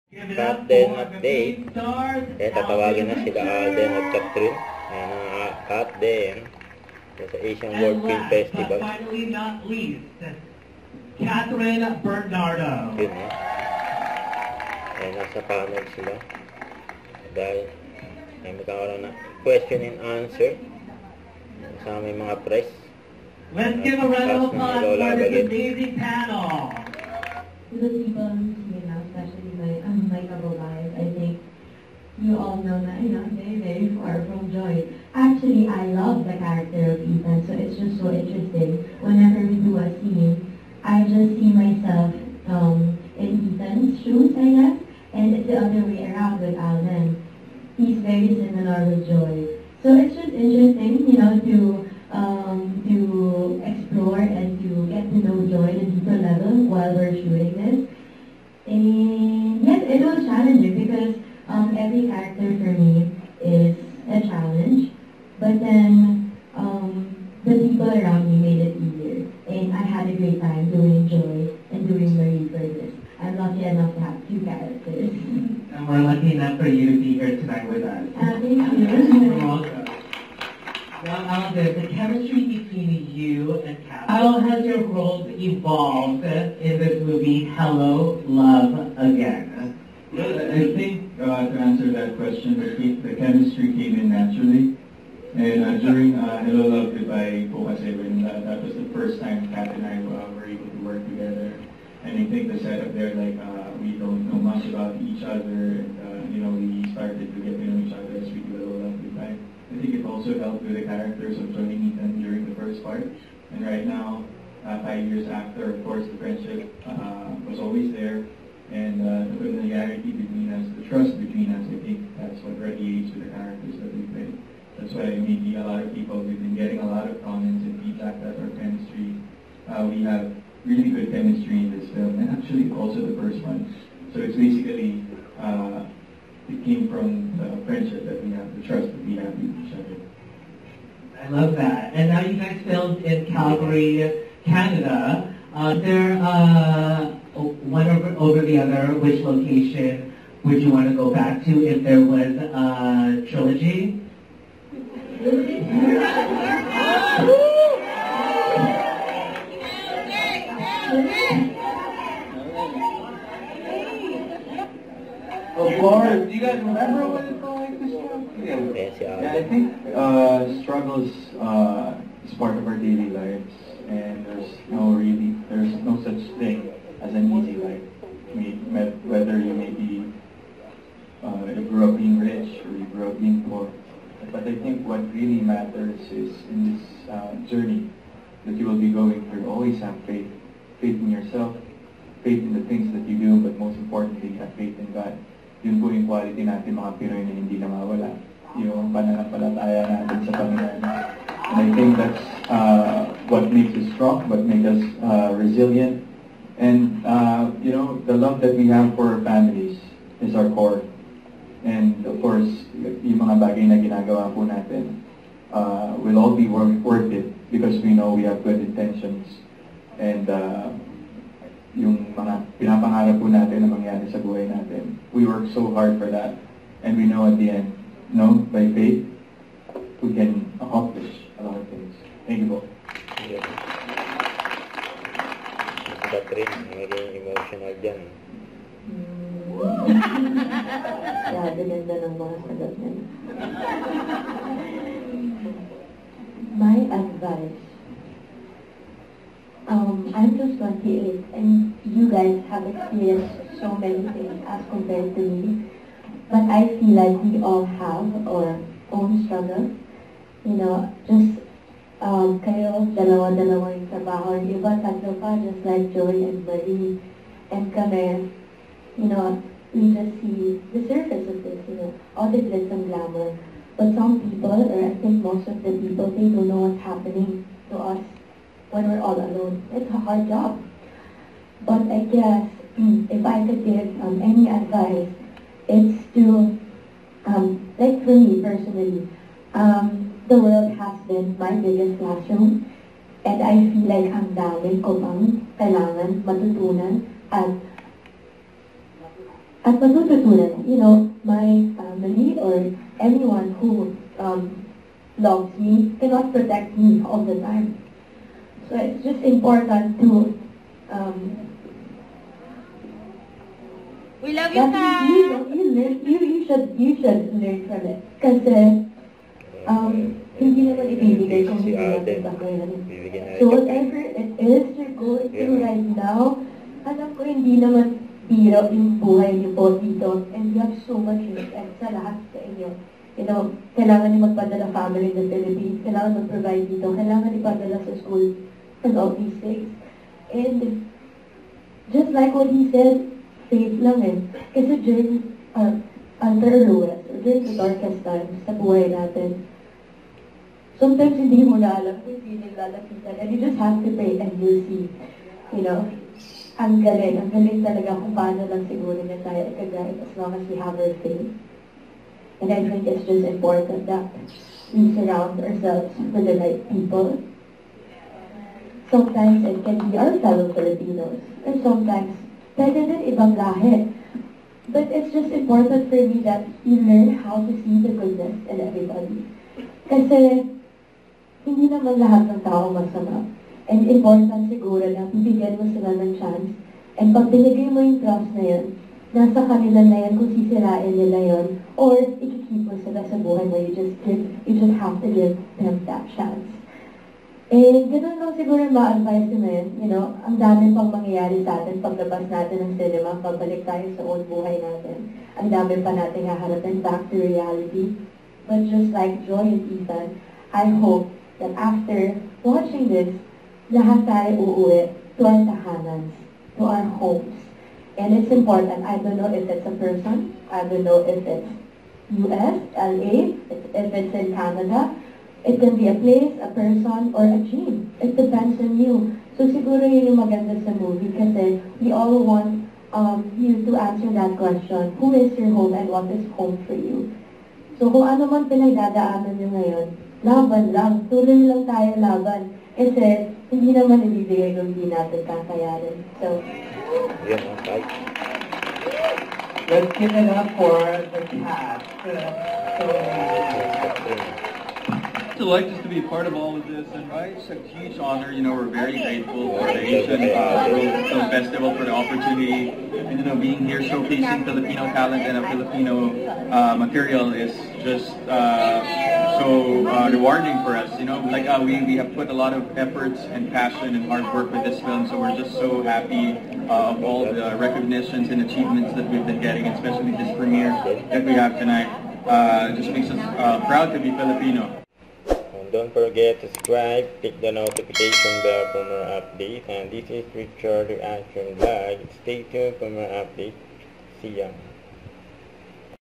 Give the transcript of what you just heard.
Cut then update. Tatawagin na sila Alden at Catherine. Ayan ang Cut then sa Asian World Film Festival. But finally not least, Catherine Bernardo. Yun Ayan, nasa panel sila. Dahil ay magkakaroon na question and answer sa aming mga press. Let's give a round of applause for this amazing panel. To the people who see now, especially my couple guys, I think you all know that I'm not very, very far from Joy. Actually, I love the character of Ethan, so it's just so interesting. Whenever we do a scene, I just see myself in Ethan's shoes, I guess, and it's the other way around with Alden. He's very similar with Joy. So it's just interesting, you know, to explore and to get to know Joy at a deeper level while we're shooting this. And yes, it was challenging because every character for me is a challenge, but then the people around me made it easier. And I had a great time doing Joy and doing Marie for this. I'm lucky enough to have two characters. And we're lucky enough for you to be here tonight with us. Thank you. You're welcome. Now, Alden, the chemistry between you and Kat, how has your roles evolved in this movie, Hello, Love Again? Well, I think to answer that question, the chemistry came in naturally. And during Hello, Love, Goodbye po kasi when that was the first time Kat and I were able to work together. And I think the setup there, like, we don't know much about each other. And, you know, we started to get to know each other as we do Hello, Love, Goodbye. I think it also helped with the characters of Joy and Ethan during the first part. And right now, 5 years after, of course, the friendship was always there. And the familiarity between us, the trust between us, I think that's what radiates with the characters that we play. That's why maybe a lot of people, we've been getting a lot of comments and feedback that our chemistry, we have really good chemistry in this film, and actually also the first one. So it's basically, it came from the friendship that we have, the trust that we have with each other. I love that. And now you guys filmed in Calgary, Canada. There, one over the other, which location would you want to go back to if there was a trilogy? Of course. Do you guys remember what it's like to show? Yeah, I think struggles is part of our daily lives, and there's no such thing as an easy life. Whether you may be you grew up being rich or you grew up being poor, but I think what really matters is in this journey that you will be going through, always have faith in yourself, faith in the things that you do, but most importantly, have faith in God. Yun po yung quality natin mga Pinoy na hindi na mawala. Yung pananampalataya natin sa Panginoon. And I think that's what makes us strong, what makes us resilient. And, you know, the love that we have for our families is our core. And, of course, yung mga bagay na ginagawa po natin will all be worth it because we know we have good intentions. And, yung mga pinapangarap po natin na mangyari sa buhay natin. We work so hard for that. And we know at the end, by faith, we can accomplish a lot of things. Thank you po. Catherine, naging emotional dyan. Grabe ganda ng mga sagot niya. My advice, I'm just 28 and you guys have experienced so many things as compared to me. But I feel like we all have our own struggles. You know, just kayo, dalawa-dalawa yung trabaho. Yung iba, tatlo pa, just like Joy and Marie. And kami, you know, we just see the surface of this, you know, all the glitz and glamour. But some people, or I think most of the people, they don't know what's happening to us when we're all alone. It's a hard job. But I guess, if I could give any advice, it's to, like for me personally, the world has been my biggest classroom, and I feel like ang dami ko pang kailangan matutunan at at matututunan. You know, my family or anyone who loves me cannot protect me all the time. So it's just important to we love you, Kat! You should learn from it. Kasi hindi naman ibibigay kung hindi natin bakayan. So whatever it is you're going through right now, alam ko hindi naman biro yung buhay niyo po dito. And you have so much respect sa lahat sa inyo. You know, kailangan niyo magpadala family in the Philippines, kailangan mag-provide dito, kailangan ipadala sa school, and all these things. And just like what he said, faith lang eh. Kasi during under lowest, or during the darkest times sa buhay natin, sometimes hindi mo na alam kung hindi naglalapitan. And you just have to pray and you'll see. You know, ang galing talaga kung paano lang siguro na tayo ikagay as long as we have our faith. And I think it's just important that we surround ourselves with the right people. Sometimes it can be our fellow Filipinos, and sometimes pwede din ibang lahi. But it's just important for me that you learn how to see the goodness in everybody. Kasi hindi naman lahat ng tao masama. And important siguro na bibigyan mo sila ng chance. And pag binigay mo yung trust na yun, nasa kanila na yan kung sisirain nila yun, or ikikip mo sila sa buhay mo. You just have to give them that chance. Eh, ganun lang siguro yung ma-advise ko na yun. You know, ang dami pang mangyayari sa atin paglabas natin ng cinema, pagbalik tayo sa old buhay natin. Ang dami pa natin haharapin back to reality. But just like Joy and Ethan, I hope that after watching this, lahat tayo uuwi to our tahanans, to our homes. And it's important. I don't know if it's a person, I don't know if it's US, LA, if it's in Canada. It can be a place, a person, or a dream. It depends on you. So siguro yun yung maganda sa movie kasi we all want you to answer that question. Who is your home and what is home for you? So kung ano man pinagdadaanan nyo ngayon, laban lang. Tuloy lang tayo laban. Kasi hindi naman ibibigay kung hindi natin kakayanin. So, yeah, okay. Let's give it up for the cast. To like just to be part of all of this, and right, it's a huge honor. You know, we're very grateful for the Asian Film Festival for the opportunity, and you know, being here showcasing Filipino talent and a Filipino material is just so rewarding for us. You know, like we have put a lot of efforts and passion and hard work with this film, so we're just so happy of all the recognitions and achievements that we've been getting, especially this premiere that we have tonight. Just makes us proud to be Filipino. Don't forget to subscribe, click the notification bell for more updates. And this is Richard Reaction Vlog. Stay tuned for more updates. See ya.